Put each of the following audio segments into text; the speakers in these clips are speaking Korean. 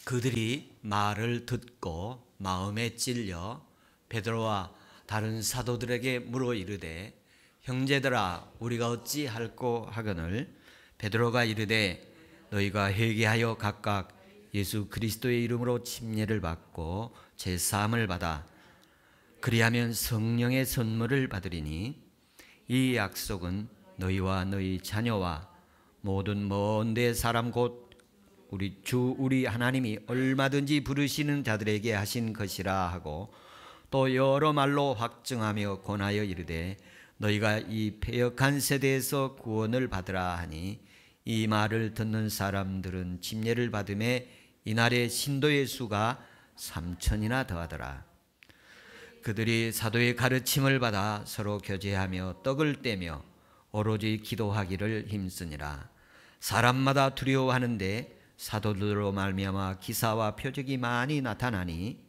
그들이 말을 듣고 마음에 찔려 베드로와 다른 사도들에게 물어 이르되 형제들아 우리가 어찌 할꼬 하거늘 베드로가 이르되 너희가 회개하여 각각 예수 그리스도의 이름으로 침례를 받고 제사함을 받아 그리하면 성령의 선물을 받으리니 이 약속은 너희와 너희 자녀와 모든 먼 데 사람 곧 우리 하나님이 얼마든지 부르시는 자들에게 하신 것이라 하고 또 여러 말로 확증하며 권하여 이르되 너희가 이 패역한 세대에서 구원을 받으라 하니 이 말을 듣는 사람들은 침례를 받음에 이날의 신도의 수가 3,000이나 더하더라. 그들이 사도의 가르침을 받아 서로 교제하며 떡을 떼며 오로지 기도하기를 힘쓰니라. 사람마다 두려워하는데 사도들로 말미암아 기사와 표적이 많이 나타나니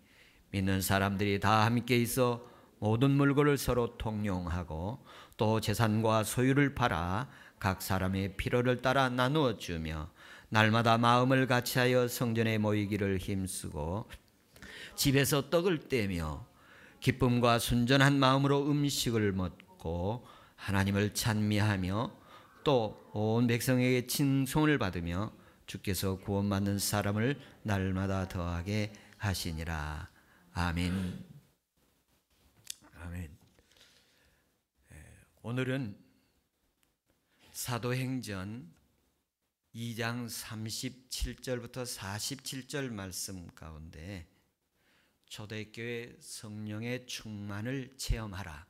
믿는 사람들이 다 함께 있어 모든 물건을 서로 통용하고 또 재산과 소유를 팔아 각 사람의 필요를 따라 나누어 주며 날마다 마음을 같이하여 성전에 모이기를 힘쓰고 집에서 떡을 떼며 기쁨과 순전한 마음으로 음식을 먹고 하나님을 찬미하며 또 온 백성에게 칭송을 받으며 주께서 구원받는 사람을 날마다 더하게 하시니라. 아멘. 아멘. 오늘은 사도행전 2장 37절부터 47절 말씀 가운데 초대교회 성령의 충만을 체험하라,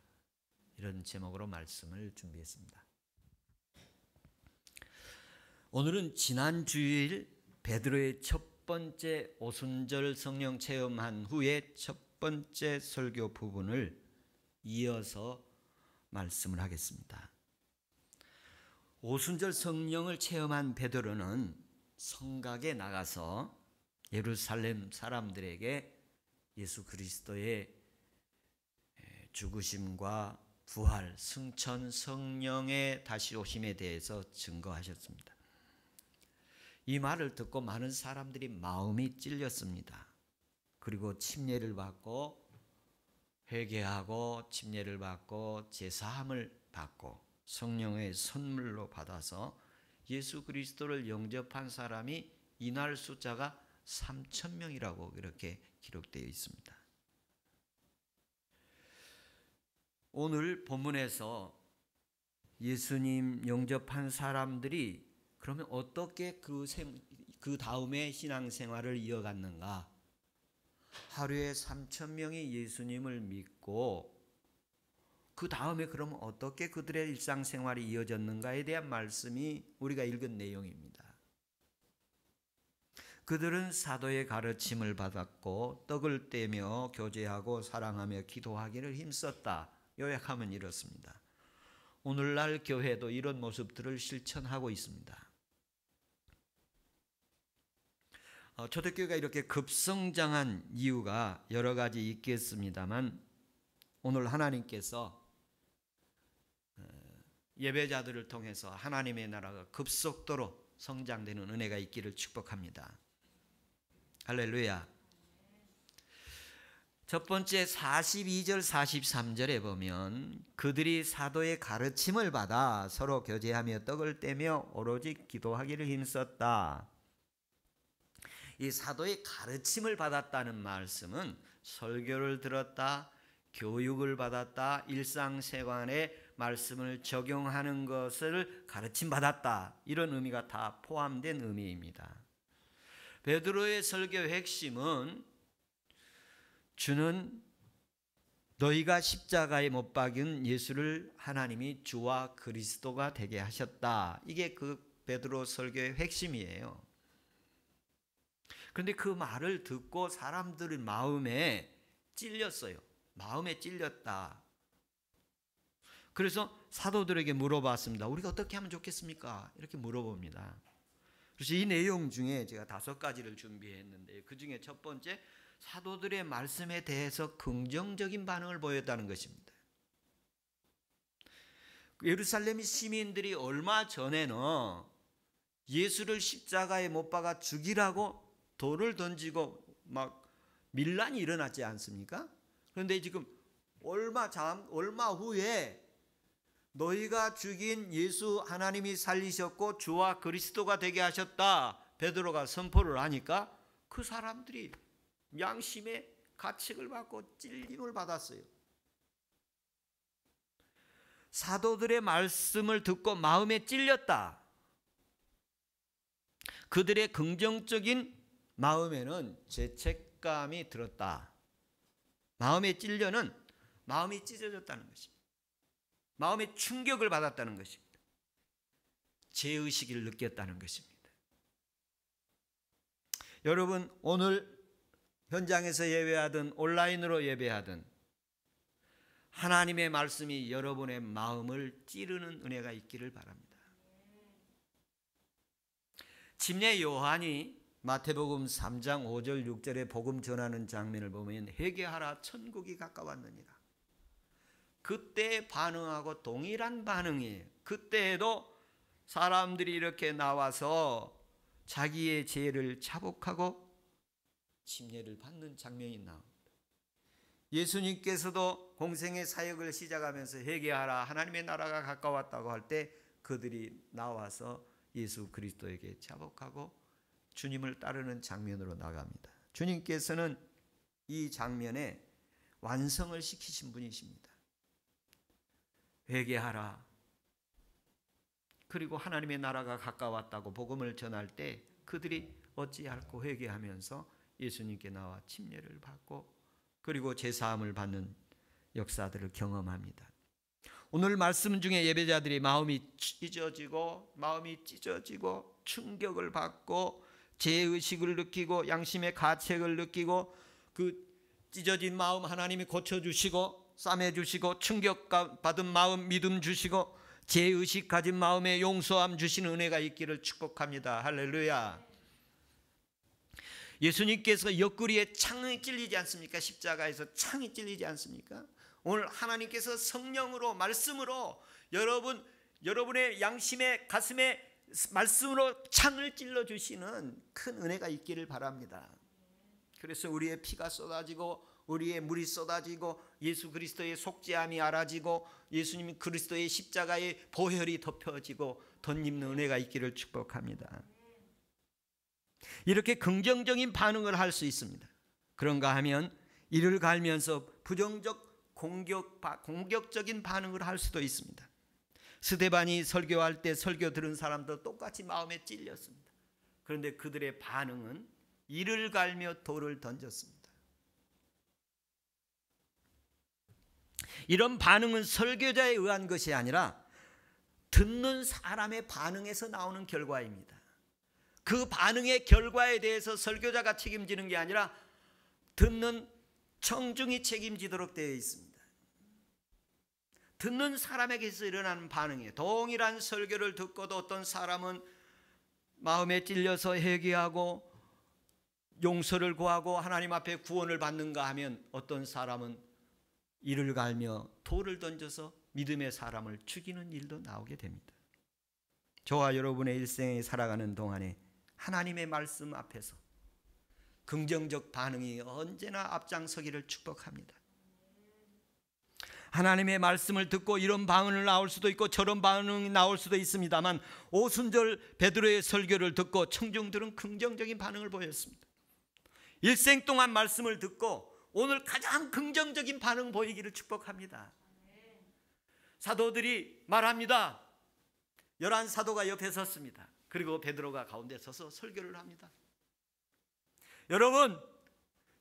이런 제목으로 말씀을 준비했습니다. 오늘은 지난 주일 베드로의 첫 번째 오순절 성령 체험한 후에 첫 번째 설교 부분을 이어서 말씀을 하겠습니다. 오순절 성령을 체험한 베드로는 성곽에 나가서 예루살렘 사람들에게 예수 그리스도의 죽으심과 부활, 승천, 성령의 다시 오심에 대해서 증거하셨습니다. 이 말을 듣고 많은 사람들이 마음이 찔렸습니다. 그리고 침례를 받고 회개하고 침례를 받고 제사함을 받고 성령의 선물로 받아서 예수 그리스도를 영접한 사람이 이날 숫자가 3,000명이라고 이렇게 기록되어 있습니다. 오늘 본문에서 예수님 영접한 사람들이 그러면 어떻게 그 다음에 신앙생활을 이어갔는가? 하루에 3,000명이 예수님을 믿고 그 다음에 그러면 어떻게 그들의 일상생활이 이어졌는가에 대한 말씀이 우리가 읽은 내용입니다. 그들은 사도의 가르침을 받았고 떡을 떼며 교제하고 사랑하며 기도하기를 힘썼다. 요약하면 이렇습니다. 오늘날 교회도 이런 모습들을 실천하고 있습니다. 초대교회가 이렇게 급성장한 이유가 여러 가지 있겠습니다만 오늘 하나님께서 예배자들을 통해서 하나님의 나라가 급속도로 성장되는 은혜가 있기를 축복합니다. 할렐루야. 첫 번째 42절 43절에 보면 그들이 사도의 가르침을 받아 서로 교제하며 떡을 떼며 오로지 기도하기를 힘썼다. 이 사도의 가르침을 받았다는 말씀은 설교를 들었다, 교육을 받았다, 일상생활에 말씀을 적용하는 것을 가르침 받았다, 이런 의미가 다 포함된 의미입니다. 베드로의 설교의 핵심은 주는 너희가 십자가에 못 박인 예수를 하나님이 주와 그리스도가 되게 하셨다. 이게 그 베드로 설교의 핵심이에요. 그런데 그 말을 듣고 사람들의 마음에 찔렸어요. 마음에 찔렸다. 그래서 사도들에게 물어봤습니다. 우리가 어떻게 하면 좋겠습니까? 이렇게 물어봅니다. 그래서 이 내용 중에 제가 5가지를 준비했는데 그 중에 첫 번째, 사도들의 말씀에 대해서 긍정적인 반응을 보였다는 것입니다. 예루살렘 시민들이 얼마 전에는 예수를 십자가에 못 박아 죽이라고 돌을 던지고 막 밀란이 일어났지 않습니까? 그런데 지금 얼마 후에 너희가 죽인 예수 하나님이 살리셨고 주와 그리스도가 되게 하셨다 베드로가 선포를 하니까 그 사람들이 양심의 가책을 받고 찔림을 받았어요. 사도들의 말씀을 듣고 마음에 찔렸다. 그들의 긍정적인 마음에는 죄책감이 들었다. 마음에 찔려는 마음이 찢어졌다는 것입니다. 마음의 충격을 받았다는 것입니다. 죄의식을 느꼈다는 것입니다. 여러분, 오늘 현장에서 예배하든 온라인으로 예배하든 하나님의 말씀이 여러분의 마음을 찌르는 은혜가 있기를 바랍니다. 침례 요한이 마태복음 3장 5절 6절에 복음 전하는 장면을 보면 회개하라 천국이 가까웠느니라. 그때 반응하고 동일한 반응이에요. 그때에도 사람들이 이렇게 나와서 자기의 죄를 자복하고 침례를 받는 장면이 나옵니다. 예수님께서도 공생의 사역을 시작하면서 회개하라 하나님의 나라가 가까웠다고 할 때 그들이 나와서 예수 그리스도에게 자복하고 주님을 따르는 장면으로 나갑니다. 주님께서는 이 장면에 완성을 시키신 분이십니다. 회개하라. 그리고 하나님의 나라가 가까웠다고 복음을 전할 때 그들이 어찌할꼬 회개하면서 예수님께 나와 침례를 받고 그리고 제사함을 받는 역사들을 경험합니다. 오늘 말씀 중에 예배자들이 마음이 찢어지고 충격을 받고 죄의식을 느끼고 양심의 가책을 느끼고 그 찢어진 마음 하나님이 고쳐주시고 싸매주시고 충격받은 마음 믿음 주시고 죄의식 가진 마음에 용서함 주시는 은혜가 있기를 축복합니다. 할렐루야. 예수님께서 옆구리에 창이 찔리지 않습니까? 십자가에서 창이 찔리지 않습니까? 오늘 하나님께서 성령으로 말씀으로 여러분의 양심의 가슴에 말씀으로 창을 찔러 주시는 큰 은혜가 있기를 바랍니다. 그래서 우리의 피가 쏟아지고 우리의 물이 쏟아지고 예수 그리스도의 속죄함이 알아지고 예수님 그리스도의 십자가의 보혈이 덮여지고 덧입는 은혜가 있기를 축복합니다. 이렇게 긍정적인 반응을 할 수 있습니다. 그런가 하면 이를 갈면서 부정적 공격적인 반응을 할 수도 있습니다. 스데반이 설교할 때 설교 들은 사람도 똑같이 마음에 찔렸습니다. 그런데 그들의 반응은 이를 갈며 돌을 던졌습니다. 이런 반응은 설교자에 의한 것이 아니라 듣는 사람의 반응에서 나오는 결과입니다. 그 반응의 결과에 대해서 설교자가 책임지는 게 아니라 듣는 청중이 책임지도록 되어 있습니다. 듣는 사람에게서 일어나는 반응이에요. 동일한 설교를 듣고도 어떤 사람은 마음에 찔려서 회개하고 용서를 구하고 하나님 앞에 구원을 받는가 하면 어떤 사람은 이를 갈며 돌을 던져서 믿음의 사람을 죽이는 일도 나오게 됩니다. 저와 여러분의 일생에 살아가는 동안에 하나님의 말씀 앞에서 긍정적 반응이 언제나 앞장서기를 축복합니다. 하나님의 말씀을 듣고 이런 반응이 나올 수도 있고 저런 반응이 나올 수도 있습니다만 오순절 베드로의 설교를 듣고 청중들은 긍정적인 반응을 보였습니다. 일생 동안 말씀을 듣고 오늘 가장 긍정적인 반응 보이기를 축복합니다. 사도들이 말합니다. 11사도가 옆에 섰습니다. 그리고 베드로가 가운데 서서 설교를 합니다.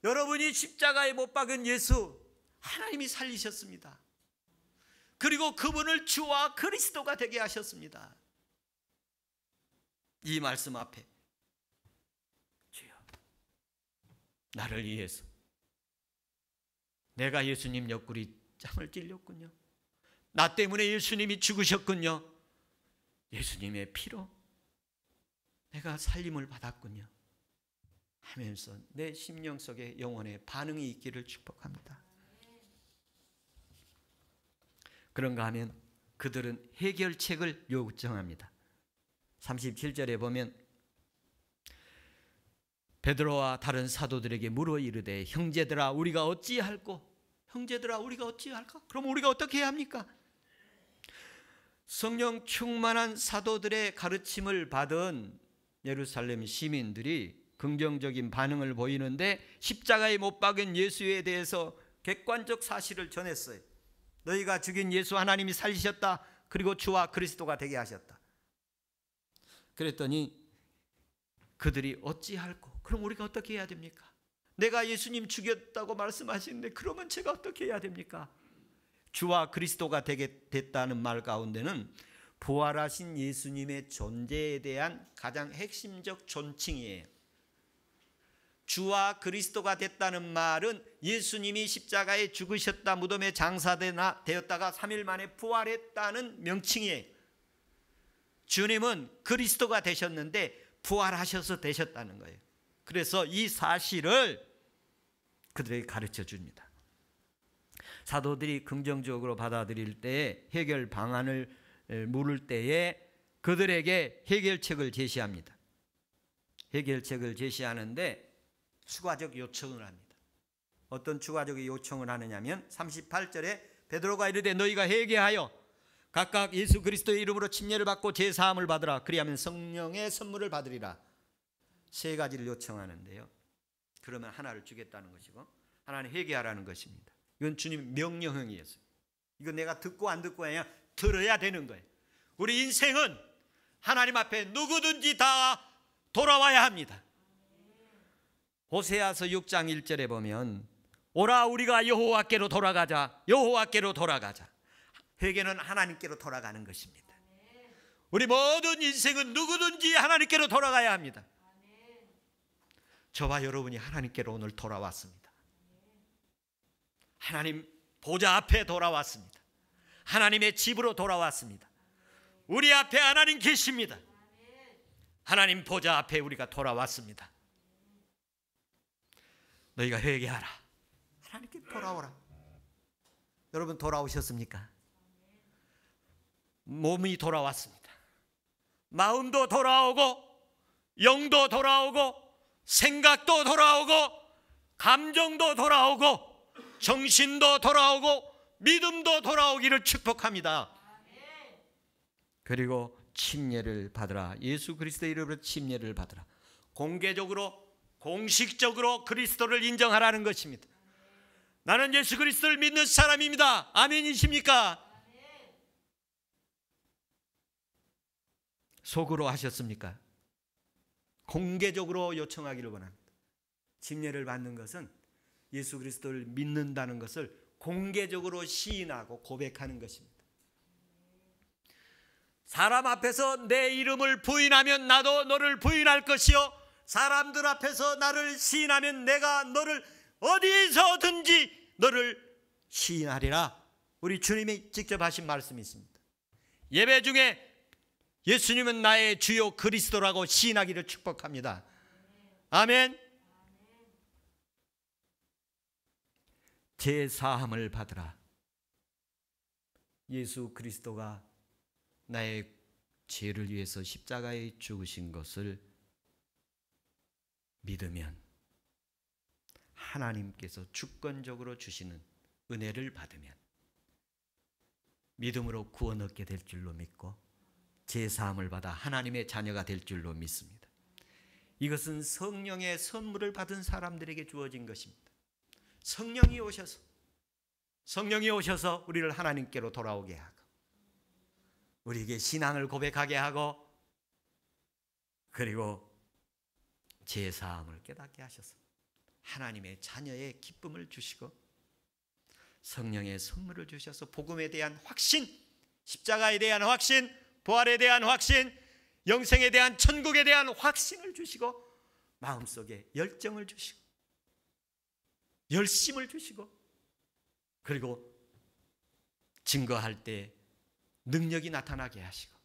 여러분이 십자가에 못 박은 예수 하나님이 살리셨습니다. 그리고 그분을 주와 그리스도가 되게 하셨습니다. 이 말씀 앞에 주여 나를 위해서 내가 예수님 옆구리 짱을 찔렸군요. 나 때문에 예수님이 죽으셨군요. 예수님의 피로 내가 살림을 받았군요 하면서 내 심령 속에 영혼의 반응이 있기를 축복합니다. 그런가 하면 그들은 해결책을 요청합니다. 37절에 보면 베드로와 다른 사도들에게 물어 이르되 형제들아 우리가 어찌할꼬? 형제들아 우리가 어찌할까? 그럼 우리가 어떻게 해야 합니까? 성령 충만한 사도들의 가르침을 받은 예루살렘 시민들이 긍정적인 반응을 보이는데 십자가에 못 박은 예수에 대해서 객관적 사실을 전했어요. 너희가 죽인 예수 하나님이 살리셨다. 그리고 주와 그리스도가 되게 하셨다. 그랬더니 그들이 어찌할꼬? 그럼 우리가 어떻게 해야 됩니까? 내가 예수님 죽였다고 말씀하시는데 그러면 제가 어떻게 해야 됩니까? 주와 그리스도가 되게 됐다는 말 가운데는 부활하신 예수님의 존재에 대한 가장 핵심적 존칭이에요. 주와 그리스도가 됐다는 말은 예수님이 십자가에 죽으셨다 무덤에 장사되었다가 3일 만에 부활했다는 명칭이에요. 주님은 그리스도가 되셨는데 부활하셔서 되셨다는 거예요. 그래서 이 사실을 그들에게 가르쳐 줍니다. 사도들이 긍정적으로 받아들일 때에 해결 방안을 물을 때에 그들에게 해결책을 제시합니다. 해결책을 제시하는데 추가적 요청을 합니다. 어떤 추가적 요청을 하느냐면 38절에 베드로가 이르되 너희가 회개하여 각각 예수 그리스도의 이름으로 침례를 받고 제사함을 받으라. 그리하면 성령의 선물을 받으리라. 세 가지를 요청하는데요. 그러면 하나를 주겠다는 것이고 하나는 회개하라는 것입니다. 이건 주님 명령형이었어요. 이건 내가 듣고 안 듣고 아니라 들어야 되는 거예요. 우리 인생은 하나님 앞에 누구든지 다 돌아와야 합니다. 호세아서 6장 1절에 보면 오라 우리가 여호와께로 돌아가자. 여호와께로 돌아가자. 회개는 하나님께로 돌아가는 것입니다. 우리 모든 인생은 누구든지 하나님께로 돌아가야 합니다. 저와 여러분이 하나님께로 오늘 돌아왔습니다. 하나님 보좌 앞에 돌아왔습니다. 하나님의 집으로 돌아왔습니다. 우리 앞에 하나님 계십니다. 하나님 보좌 앞에 우리가 돌아왔습니다. 너희가 회개하라. 하나님께 돌아오라. 여러분 돌아오셨습니까? 몸이 돌아왔습니다. 마음도 돌아오고 영도 돌아오고 생각도 돌아오고 감정도 돌아오고 정신도 돌아오고 믿음도 돌아오기를 축복합니다. 그리고 침례를 받으라. 예수 그리스도의 이름으로 침례를 받으라. 공개적으로 공식적으로 그리스도를 인정하라는 것입니다. 나는 예수 그리스도를 믿는 사람입니다. 아멘이십니까? 속으로 하셨습니까? 공개적으로 요청하기를 원합니다. 침례를 받는 것은 예수 그리스도를 믿는다는 것을 공개적으로 시인하고 고백하는 것입니다. 사람 앞에서 내 이름을 부인하면 나도 너를 부인할 것이요 사람들 앞에서 나를 시인하면 내가 너를 어디서든지 너를 시인하리라. 우리 주님이 직접 하신 말씀이 있습니다. 예배 중에 예수님은 나의 주요 그리스도라고 시인하기를 축복합니다. 아멘. 제사함을 받으라. 예수 그리스도가 나의 죄를 위해서 십자가에 죽으신 것을 믿으면 하나님께서 주권적으로 주시는 은혜를 받으면 믿음으로 구원 얻게 될 줄로 믿고 제사함을 받아 하나님의 자녀가 될 줄로 믿습니다. 이것은 성령의 선물을 받은 사람들에게 주어진 것입니다. 성령이 오셔서 우리를 하나님께로 돌아오게 하고 우리에게 신앙을 고백하게 하고 그리고 제사함을 깨닫게 하셔서 하나님의 자녀의 기쁨을 주시고 성령의 선물을 주셔서 복음에 대한 확신, 십자가에 대한 확신, 부활에 대한 확신, 영생에 대한 천국에 대한 확신을 주시고 마음속에 열정을 주시고 열심을 주시고 그리고 증거할 때 능력이 나타나게 하시고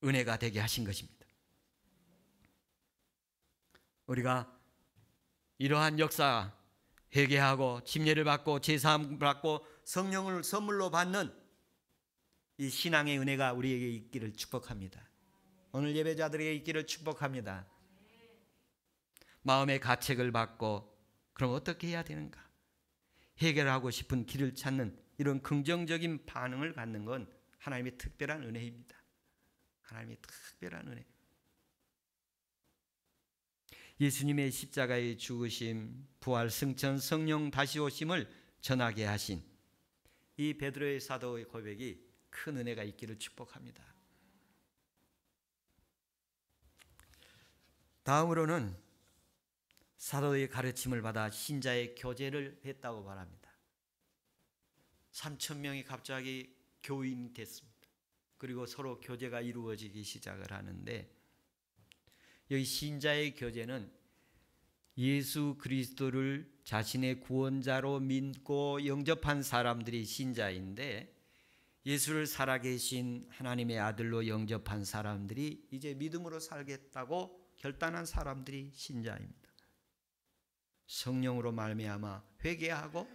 은혜가 되게 하신 것입니다. 우리가 이러한 역사 회개하고 침례를 받고 제사함을 받고 성령을 선물로 받는 이 신앙의 은혜가 우리에게 있기를 축복합니다. 오늘 예배자들에게 있기를 축복합니다. 마음의 가책을 받고 그럼 어떻게 해야 되는가? 해결하고 싶은 길을 찾는 이런 긍정적인 반응을 갖는 건 하나님의 특별한 은혜입니다. 하나님의 특별한 은혜. 예수님의 십자가의 죽으심, 부활, 승천, 성령 다시 오심을 전하게 하신 이 베드로의 사도의 고백이 큰 은혜가 있기를 축복합니다. 다음으로는 사도의 가르침을 받아 신자의 교제를 했다고 말합니다. 3,000명이 갑자기 교인이 됐습니다. 그리고 서로 교제가 이루어지기 시작을 하는데, 여기 신자의 교제는 예수 그리스도를 자신의 구원자로 믿고 영접한 사람들이 신자인데, 예수를 살아계신 하나님의 아들로 영접한 사람들이 이제 믿음으로 살겠다고 결단한 사람들이 신자입니다. 성령으로 말미암아 회개하고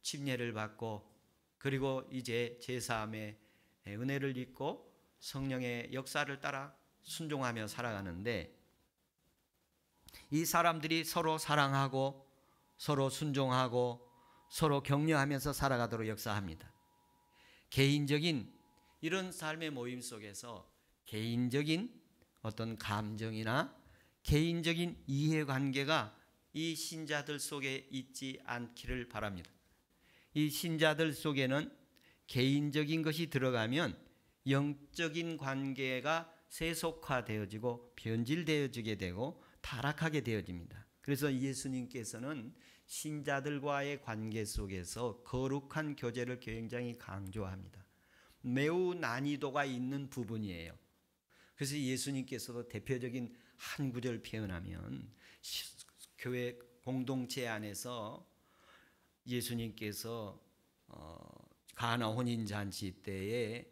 침례를 받고 그리고 이제 제사함의 은혜를 입고 성령의 역사를 따라 순종하며 살아가는데, 이 사람들이 서로 사랑하고 서로 순종하고 서로 격려하면서 살아가도록 역사합니다. 개인적인 이런 삶의 모임 속에서 개인적인 어떤 감정이나 개인적인 이해관계가 이 신자들 속에 있지 않기를 바랍니다. 이 신자들 속에는 개인적인 것이 들어가면 영적인 관계가 세속화되어지고 변질되어지게 되고 타락하게 되어집니다. 그래서 예수님께서는 신자들과의 관계 속에서 거룩한 교제를 굉장히 강조합니다. 매우 난이도가 있는 부분이에요. 그래서 예수님께서도 대표적인 한 구절 표현하면, 교회 공동체 안에서 예수님께서 가나 혼인잔치 때에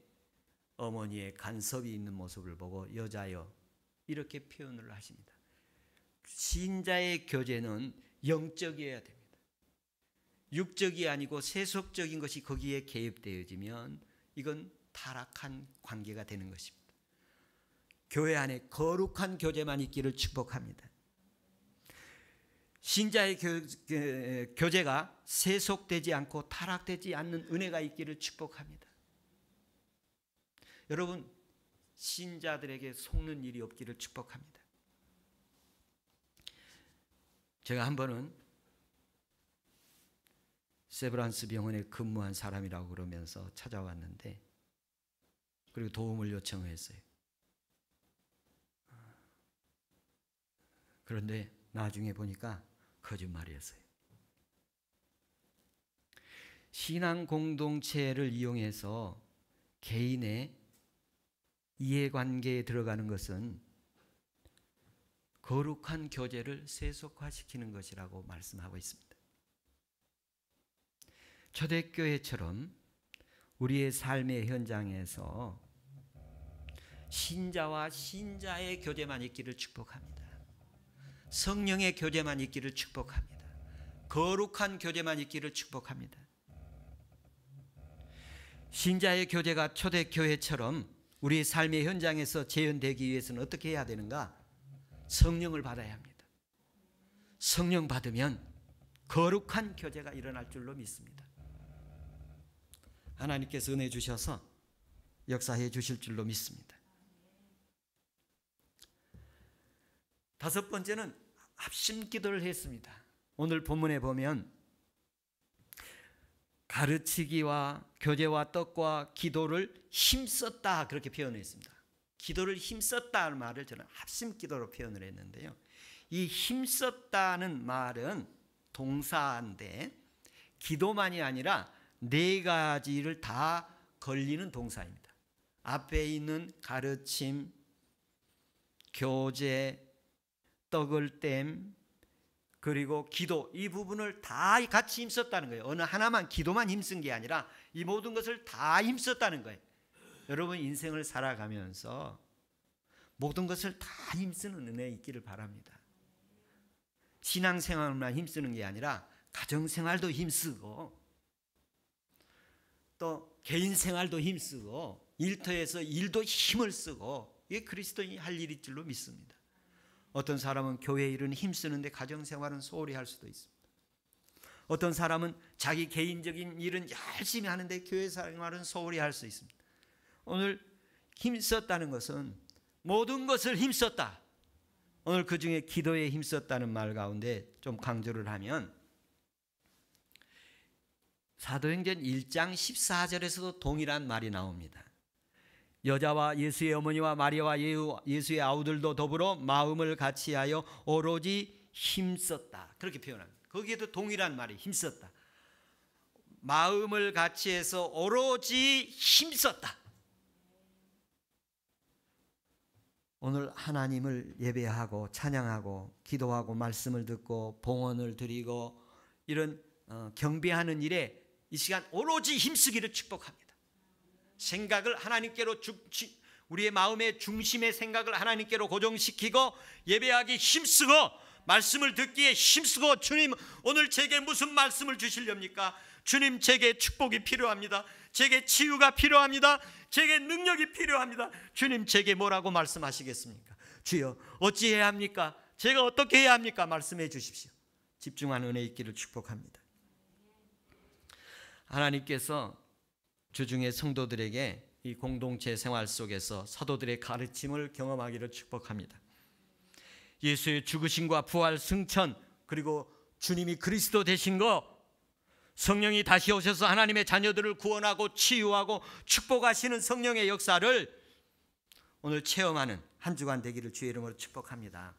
어머니의 간섭이 있는 모습을 보고 여자여 이렇게 표현을 하십니다. 신자의 교제는 영적이어야 됩니다. 육적이 아니고 세속적인 것이 거기에 개입되어지면 이건 타락한 관계가 되는 것입니다. 교회 안에 거룩한 교제만 있기를 축복합니다. 신자의 교제가 세속되지 않고 타락되지 않는 은혜가 있기를 축복합니다. 여러분, 신자들에게 속는 일이 없기를 축복합니다. 제가 한 번은 세브란스 병원에 근무한 사람이라고 그러면서 찾아왔는데, 그리고 도움을 요청했어요. 그런데 나중에 보니까 거짓말이었어요. 신앙 공동체를 이용해서 개인의 이해관계에 들어가는 것은 거룩한 교제를 세속화시키는 것이라고 말씀하고 있습니다. 초대교회처럼 우리의 삶의 현장에서 신자와 신자의 교제만 있기를 축복합니다. 성령의 교제만 있기를 축복합니다. 거룩한 교제만 있기를 축복합니다. 신자의 교제가 초대교회처럼 우리의 삶의 현장에서 재현되기 위해서는 어떻게 해야 되는가? 성령을 받아야 합니다. 성령 받으면 거룩한 교제가 일어날 줄로 믿습니다. 하나님께서 은혜 주셔서 역사해 주실 줄로 믿습니다. 다섯 번째는 합심 기도를 했습니다. 오늘 본문에 보면 가르치기와 교제와 떡과 기도를 힘썼다 그렇게 표현했습니다. 기도를 힘썼다는 말을 저는 합심 기도로 표현을 했는데요. 이 힘썼다는 말은 동사인데 기도만이 아니라 네 가지를 다 걸리는 동사입니다. 앞에 있는 가르침, 교제, 떡을 댐, 그리고 기도, 이 부분을 다 같이 힘썼다는 거예요. 어느 하나만 기도만 힘쓴 게 아니라 이 모든 것을 다 힘썼다는 거예요. 여러분 인생을 살아가면서 모든 것을 다 힘쓰는 은혜 있기를 바랍니다. 신앙생활만 힘쓰는 게 아니라 가정생활도 힘쓰고 또 개인생활도 힘쓰고 일터에서 일도 힘을 쓰고 이게 그리스도인이 할 일일 줄로 믿습니다. 어떤 사람은 교회 일은 힘쓰는데 가정생활은 소홀히 할 수도 있습니다. 어떤 사람은 자기 개인적인 일은 열심히 하는데 교회 생활은 소홀히 할 수 있습니다. 오늘 힘썼다는 것은 모든 것을 힘썼다. 오늘 그 중에 기도에 힘썼다는 말 가운데 좀 강조를 하면 사도행전 1장 14절에서도 동일한 말이 나옵니다. 여자와 예수의 어머니와 마리아와 예수의 아우들도 더불어 마음을 같이하여 오로지 힘썼다. 그렇게 표현합니다. 거기에도 동일한 말이 힘썼다. 마음을 같이해서 오로지 힘썼다. 오늘 하나님을 예배하고 찬양하고 기도하고 말씀을 듣고 봉헌을 드리고 이런 경배하는 일에 이 시간 오로지 힘쓰기를 축복합니다. 생각을 하나님께로 우리의 마음의 중심의 생각을 하나님께로 고정시키고 예배하기 힘쓰고 말씀을 듣기에 힘쓰고 주님 오늘 제게 무슨 말씀을 주시렵니까? 주님 제게 축복이 필요합니다. 제게 치유가 필요합니다. 제게 능력이 필요합니다. 주님 제게 뭐라고 말씀하시겠습니까? 주여 어찌해야 합니까? 제가 어떻게 해야 합니까? 말씀해 주십시오. 집중한 은혜 있기를 축복합니다. 하나님께서 주중에 성도들에게 이 공동체 생활 속에서 사도들의 가르침을 경험하기를 축복합니다. 예수의 죽으심과 부활 승천 그리고 주님이 그리스도 되신 거 성령이 다시 오셔서 하나님의 자녀들을 구원하고 치유하고 축복하시는 성령의 역사를 오늘 체험하는 한 주간 되기를 주의 이름으로 축복합니다.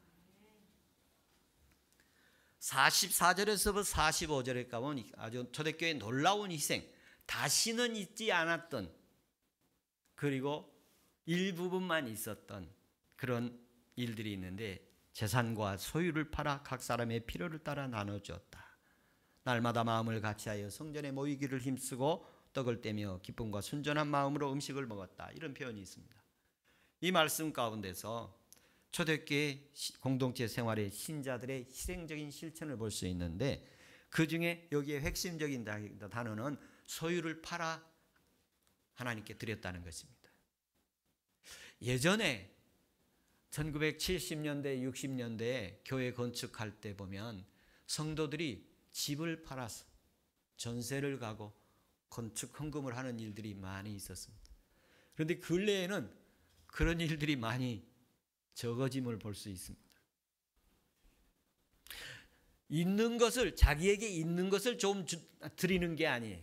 44절에서부터 45절에 가면 아주 초대교회의 놀라운 희생, 다시는 잊지 않았던 그리고 일부분만 있었던 그런 일들이 있는데 재산과 소유를 팔아 각 사람의 필요를 따라 나눠주었다. 날마다 마음을 같이하여 성전에 모이기를 힘쓰고 떡을 떼며 기쁨과 순전한 마음으로 음식을 먹었다. 이런 표현이 있습니다. 이 말씀 가운데서 초대교회 공동체 생활의 신자들의 희생적인 실천을 볼 수 있는데 그중에 여기에 핵심적인 단어는 소유를 팔아 하나님께 드렸다는 것입니다. 예전에 1970년대 60년대에 교회 건축할 때 보면 성도들이 집을 팔아서 전세를 가고 건축 헌금을 하는 일들이 많이 있었습니다. 그런데 근래에는 그런 일들이 많이 적어짐을 볼 수 있습니다. 있는 것을 자기에게 있는 것을 좀 드리는 게 아니에요.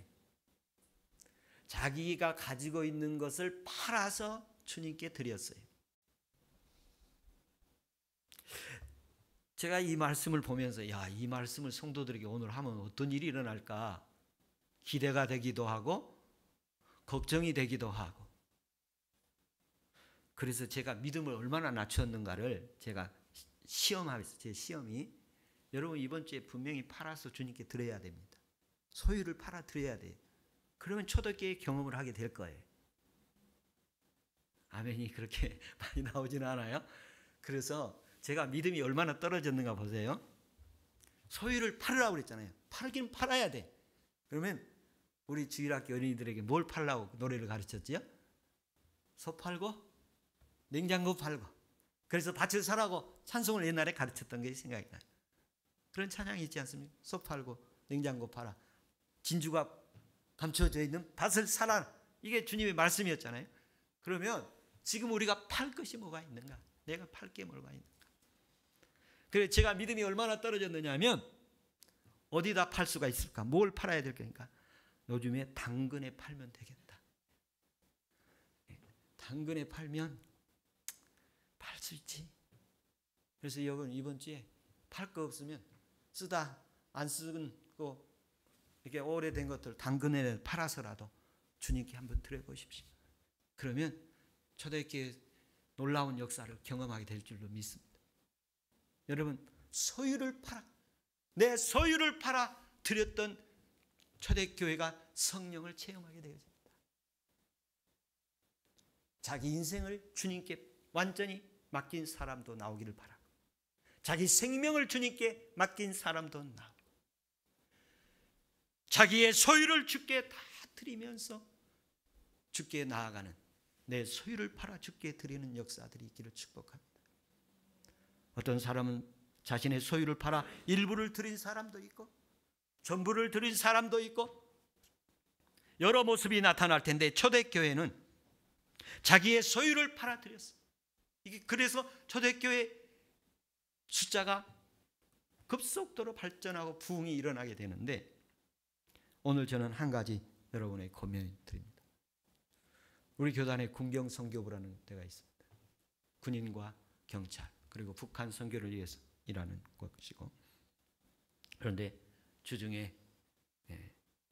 자기가 가지고 있는 것을 팔아서 주님께 드렸어요. 제가 이 말씀을 보면서 이 말씀을 성도들에게 오늘 하면 어떤 일이 일어날까 기대가 되기도 하고 걱정이 되기도 하고 그래서 제가 믿음을 얼마나 낮췄는가를 제가 시험하면서 제 시험이 여러분 이번 주에 분명히 팔아서 주님께 드려야 됩니다. 소유를 팔아 드려야 돼요. 그러면 초대교회 경험을 하게 될 거예요. 아멘이 그렇게 많이 나오지는 않아요. 그래서 제가 믿음이 얼마나 떨어졌는가 보세요. 소유를 팔으라고 그랬잖아요. 팔긴 팔아야 돼. 그러면 우리 주일학교 어린이들에게 뭘 팔라고 노래를 가르쳤지요? 소 팔고 냉장고 팔고 그래서 밭을 사라고 찬송을 옛날에 가르쳤던 게 생각이 나요. 그런 찬양이 있지 않습니까? 소 팔고 냉장고 팔아 진주가 감춰져 있는 밭을 사라. 이게 주님의 말씀이었잖아요. 그러면 지금 우리가 팔 것이 뭐가 있는가? 내가 팔 게 뭐가 있는가? 그래서 제가 믿음이 얼마나 떨어졌느냐 하면 어디다 팔 수가 있을까? 뭘 팔아야 될 거니까 요즘에 당근에 팔면 되겠다. 당근에 팔면 팔 수 있지. 그래서 여러분 이번 주에 팔 거 없으면 쓰다 안 쓰는 거 이렇게 오래된 것들 당근에 팔아서라도 주님께 한번 드려보십시오. 그러면 초대교회 놀라운 역사를 경험하게 될 줄로 믿습니다. 여러분 소유를 팔아 내 소유를 팔아 드렸던 초대교회가 성령을 체험하게 되어집니다. 자기 인생을 주님께 완전히 맡긴 사람도 나오기를 바라고 자기 생명을 주님께 맡긴 사람도 나오고 자기의 소유를 주께 다 드리면서 주께 나아가는 내 소유를 팔아 주께 드리는 역사들이 있기를 축복합니다. 어떤 사람은 자신의 소유를 팔아 일부를 드린 사람도 있고 전부를 드린 사람도 있고 여러 모습이 나타날 텐데 초대교회는 자기의 소유를 팔아드렸어요. 이게 그래서 초대교회 숫자가 급속도로 발전하고 부흥이 일어나게 되는데, 오늘 저는 한 가지 여러분에게 권면을 드립니다. 우리 교단에 군경선교부라는 데가 있습니다. 군인과 경찰 그리고 북한 선교를 위해서 일하는 것이고, 그런데 주중에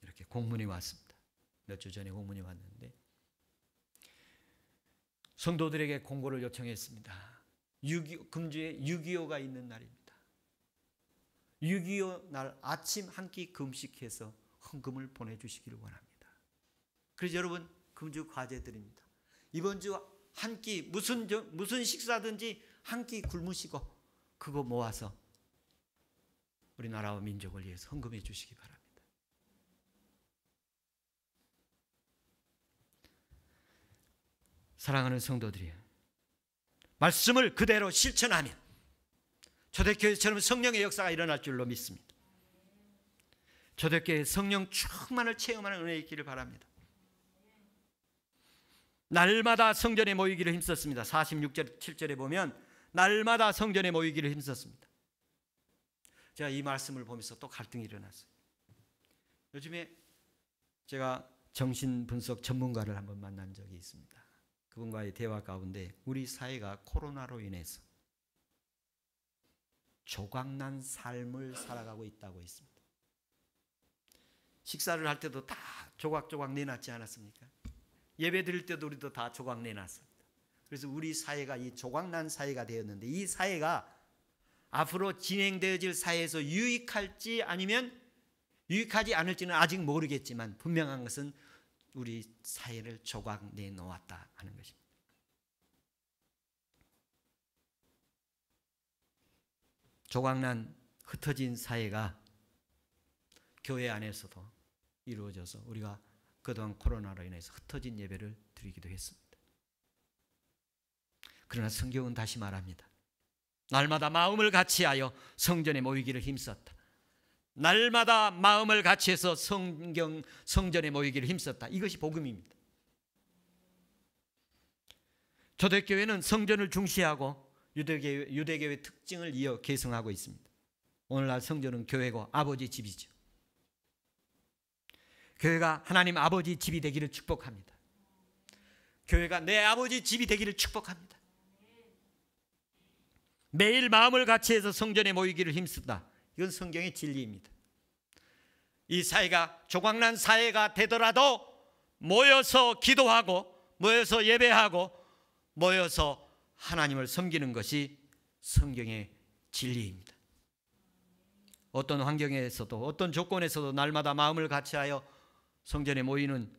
이렇게 공문이 왔습니다. 몇 주 전에 공문이 왔는데 성도들에게 공고를 요청했습니다. 금주에 6.25가 있는 날입니다. 6.25 날 아침 한 끼 금식해서 헌금을 보내주시기를 원합니다. 그래서 여러분, 금주 과제 드립니다. 이번 주 한 끼 무슨 식사든지 한 끼 굶으시고 그거 모아서 우리나라와 민족을 위해서 헌금해 주시기 바랍니다. 사랑하는 성도들이요, 말씀을 그대로 실천하면 초대교회처럼 성령의 역사가 일어날 줄로 믿습니다. 초대교회 성령 충만을 체험하는 은혜가 있기를 바랍니다. 날마다 성전에 모이기를 힘썼습니다. 46절 7절에 보면 날마다 성전에 모이기를 힘썼습니다. 제가 이 말씀을 보면서 또 갈등이 일어났어요. 요즘에 제가 정신분석 전문가를 한번 만난 적이 있습니다. 그분과의 대화 가운데 우리 사회가 코로나로 인해서 조각난 삶을 살아가고 있다고 했습니다. 식사를 할 때도 다 조각조각 내놨지 않았습니까? 예배 드릴 때도 우리도 다 조각 내놨습니다. 그래서 우리 사회가 이 조각난 사회가 되었는데, 이 사회가 앞으로 진행되어질 사회에서 유익할지 아니면 유익하지 않을지는 아직 모르겠지만 분명한 것은 우리 사회를 조각 내놓았다 하는 것입니다. 조각난 흩어진 사회가 교회 안에서도 이루어져서 우리가 그동안 코로나로 인해서 흩어진 예배를 드리기도 했습니다. 그러나 성경은 다시 말합니다. 날마다 마음을 같이하여 성전에 모이기를 힘썼다. 날마다 마음을 같이해서 성전에 모이기를 힘썼다. 이것이 복음입니다. 초대교회는 성전을 중시하고 유대교회의 특징을 이어 계승하고 있습니다. 오늘날 성전은 교회고 아버지 집이죠. 교회가 하나님 아버지 집이 되기를 축복합니다. 교회가 내 아버지 집이 되기를 축복합니다. 매일 마음을 같이해서 성전에 모이기를 힘쓴다. 이건 성경의 진리입니다. 이 사회가 조각난 사회가 되더라도 모여서 기도하고 모여서 예배하고 모여서 하나님을 섬기는 것이 성경의 진리입니다. 어떤 환경에서도 어떤 조건에서도 날마다 마음을 같이하여 성전에 모이는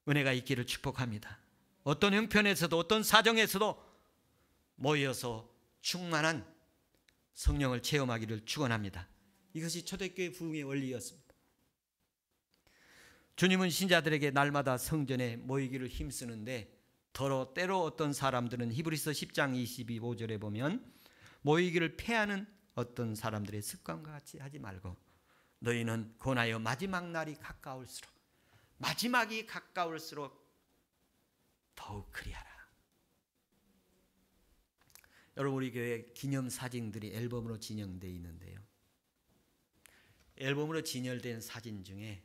은혜가 있기를 축복합니다. 어떤 형편에서도 어떤 사정에서도 모여서 충만한 성령을 체험하기를 축원합니다. 이것이 초대교회 부흥의 원리였습니다. 주님은 신자들에게 날마다 성전에 모이기를 힘쓰는데, 때로 어떤 사람들은 히브리서 10장 22절에 보면 모이기를 패하는 어떤 사람들의 습관과 같이 하지 말고 너희는 권하여 마지막 날이 가까울수록, 마지막이 가까울수록 더욱 그리하라. 여러분, 우리 교회 기념사진들이 앨범으로 진열되어 있는데요, 앨범으로 진열된 사진 중에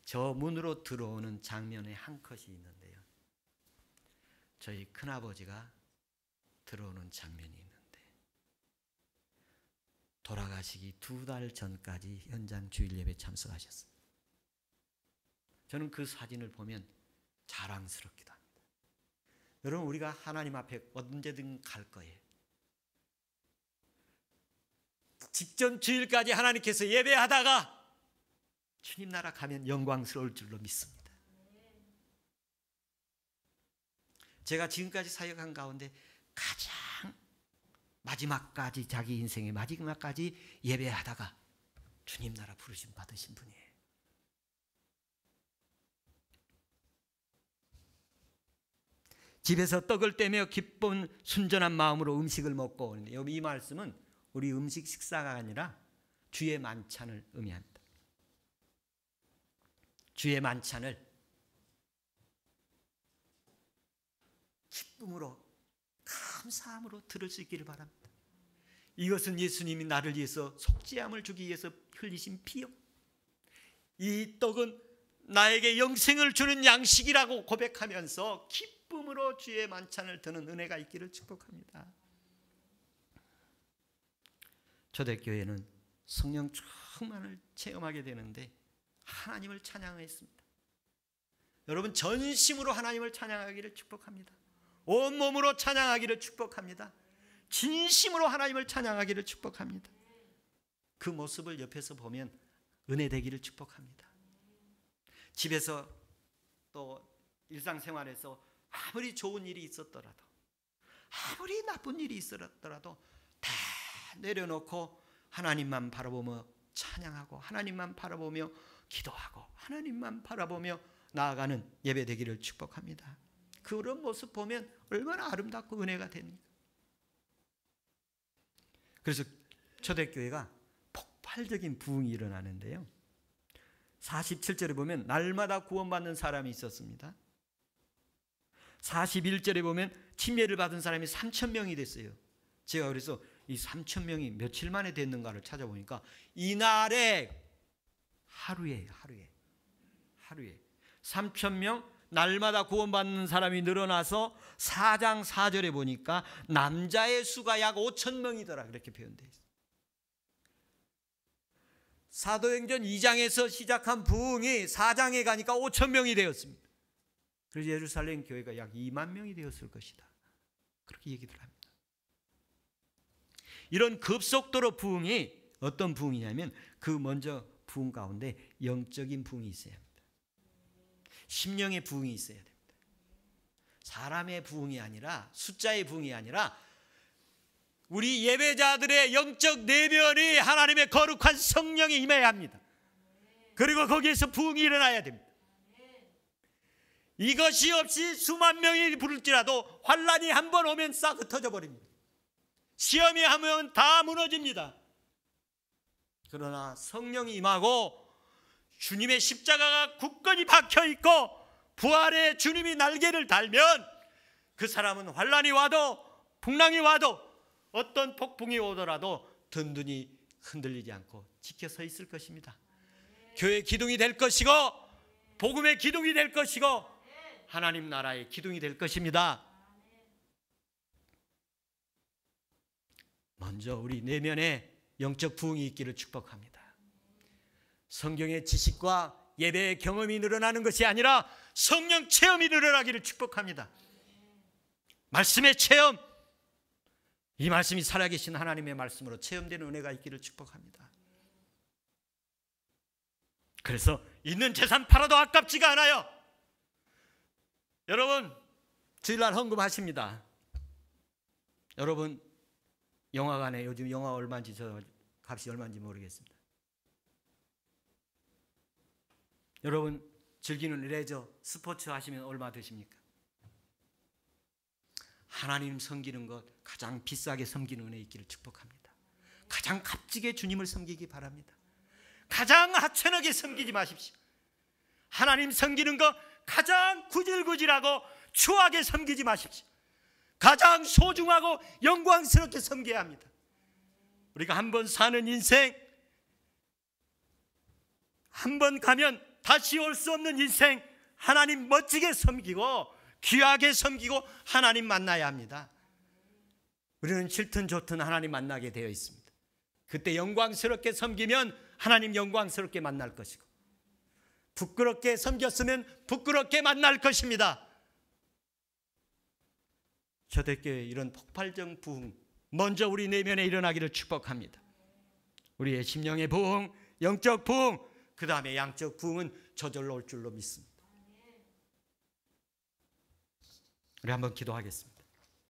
저 문으로 들어오는 장면의 한 컷이 있는데요, 저희 큰아버지가 들어오는 장면이 있는데 돌아가시기 2달 전까지 현장 주일 예배 참석하셨어요. 저는 그 사진을 보면 자랑스럽기도 합니다. 여러분, 우리가 하나님 앞에 언제든 갈 거예요. 직전 주일까지 하나님께서 예배하다가 주님 나라 가면 영광스러울 줄로 믿습니다. 제가 지금까지 사역한 가운데 가장 마지막까지, 자기 인생의 마지막까지 예배하다가 주님 나라 부르심 받으신 분이에요. 집에서 떡을 떼며 기쁜 순전한 마음으로 음식을 먹고. 이 말씀은 우리 음식 식사가 아니라 주의 만찬을 의미합니다. 주의 만찬을 기쁨으로 감사함으로 들을 수 있기를 바랍니다. 이것은 예수님이 나를 위해서 속죄함을 주기 위해서 흘리신 피요, 이 떡은 나에게 영생을 주는 양식이라고 고백하면서 기쁨으로 주의 만찬을 드는 은혜가 있기를 축복합니다. 초대교회는 성령 충만을 체험하게 되는데 하나님을 찬양했습니다. 여러분, 전심으로 하나님을 찬양하기를 축복합니다. 온몸으로 찬양하기를 축복합니다. 진심으로 하나님을 찬양하기를 축복합니다. 그 모습을 옆에서 보면 은혜 되기를 축복합니다. 집에서 또 일상생활에서 아무리 좋은 일이 있었더라도, 아무리 나쁜 일이 있었더라도 다 내려놓고 하나님만 바라보며 찬양하고, 하나님만 바라보며 기도하고, 하나님만 바라보며 나아가는 예배 되기를 축복합니다. 그런 모습 보면 얼마나 아름답고 은혜가 됩니까? 그래서 초대교회가 폭발적인 부흥이 일어나는데요, 47절에 보면 날마다 구원받는 사람이 있었습니다. 41절에 보면 침례를 받은 사람이 3,000명이 됐어요. 제가 그래서 이 3,000명이 며칠 만에 됐는가를 찾아보니까 이날에 하루에 3,000명, 날마다 구원받는 사람이 늘어나서 4장 4절에 보니까 남자의 수가 약 5,000명이더라, 그렇게 표현되어 있어요. 사도행전 2장에서 시작한 부흥이 4장에 가니까 5,000명이 되었습니다. 그래서 예루살렘 교회가 약 2만 명이 되었을 것이다, 그렇게 얘기들 합니다. 이런 급속도로 부흥이 어떤 부흥이냐면, 그 먼저 부흥 가운데 영적인 부흥이 있어야 합니다. 심령의 부흥이 있어야 됩니다. 사람의 부흥이 아니라, 숫자의 부흥이 아니라 우리 예배자들의 영적 내면이 하나님의 거룩한 성령이 임해야 합니다. 그리고 거기에서 부흥이 일어나야 됩니다. 이것이 없이 수만 명이 부를지라도 환란이 한 번 오면 싹 흩어져 버립니다. 시험이 하면 다 무너집니다. 그러나 성령이 임하고 주님의 십자가가 굳건히 박혀있고 부활의 주님이 날개를 달면 그 사람은 환란이 와도 풍랑이 와도 어떤 폭풍이 오더라도 든든히 흔들리지 않고 지켜 서 있을 것입니다. 교회 기둥이 될 것이고, 복음의 기둥이 될 것이고, 하나님 나라의 기둥이 될 것입니다. 먼저 우리 내면에 영적 부흥이 있기를 축복합니다. 성경의 지식과 예배의 경험이 늘어나는 것이 아니라 성령 체험이 늘어나기를 축복합니다. 말씀의 체험, 이 말씀이 살아계신 하나님의 말씀으로 체험되는 은혜가 있기를 축복합니다. 그래서 있는 재산 팔아도 아깝지가 않아요. 여러분, 주일날 헌금하십니다. 여러분, 영화관에 요즘 영화 얼마인지, 저 값이 얼마인지 모르겠습니다. 여러분, 즐기는 레저, 스포츠 하시면 얼마 드십니까? 하나님 섬기는 것, 가장 비싸게 섬기는 은혜 있기를 축복합니다. 가장 값지게 주님을 섬기기 바랍니다. 가장 하찮게 섬기지 마십시오. 하나님 섬기는 것 가장 구질구질하고 추하게 섬기지 마십시오. 가장 소중하고 영광스럽게 섬겨야 합니다. 우리가 한 번 사는 인생, 한 번 가면 다시 올 수 없는 인생, 하나님 멋지게 섬기고 귀하게 섬기고 하나님 만나야 합니다. 우리는 싫든 좋든 하나님 만나게 되어 있습니다. 그때 영광스럽게 섬기면 하나님 영광스럽게 만날 것이고, 부끄럽게 섬겼으면 부끄럽게 만날 것입니다. 초대교회 이런 폭발적 부흥 먼저 우리 내면에 일어나기를 축복합니다. 우리의 심령의 부흥, 영적 부흥, 그 다음에 양적 부흥은 저절로 올 줄로 믿습니다. 우리 한번 기도하겠습니다.